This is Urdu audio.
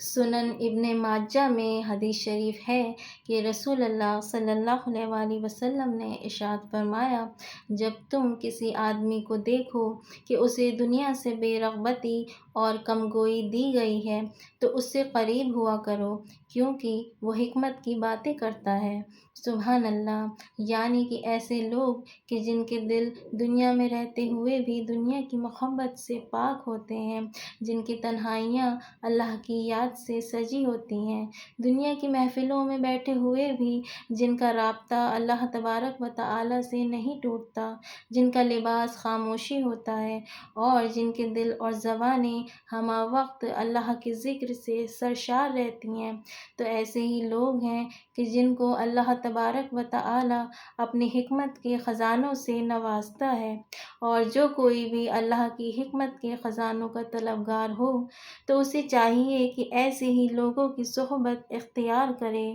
سنن ابن ماجہ میں حدیث شریف ہے کہ رسول اللہ صلی اللہ علیہ وآلہ وسلم نے ارشاد فرمایا، جب تم کسی آدمی کو دیکھو کہ اسے دنیا سے بے رغبتی اور کمگوئی دی گئی ہے تو اس سے قریب ہوا کرو، کیونکہ وہ حکمت کی باتیں کرتا ہے۔ سبحان اللہ! یعنی کہ ایسے لوگ کہ جن کے دل دنیا میں رہتے ہوئے بھی دنیا کی محبت سے پاک ہوتے ہیں، جن کی تنہائیاں اللہ کی یاد سے سجی ہوتی ہیں، دنیا کی محفلوں میں بیٹھے ہوئے بھی جن کا رابطہ اللہ تبارک و تعالی سے نہیں ٹوٹتا، جن کا لباس خاموشی ہوتا ہے اور جن کے دل اور زبانیں ہمہ وقت اللہ کے ذکر سے سرشار رہتی ہیں، تو ایسے ہی لوگ ہیں کہ جن کو اللہ تبارک و تعالی اپنی حکمت کے خزانوں سے نوازتا ہے۔ اور جو کوئی بھی اللہ کی حکمت کے خزانوں کا طلبگار ہو تو اسے چاہیے کہ ایسے ہی لوگوں کی صحبت اختیار کرے۔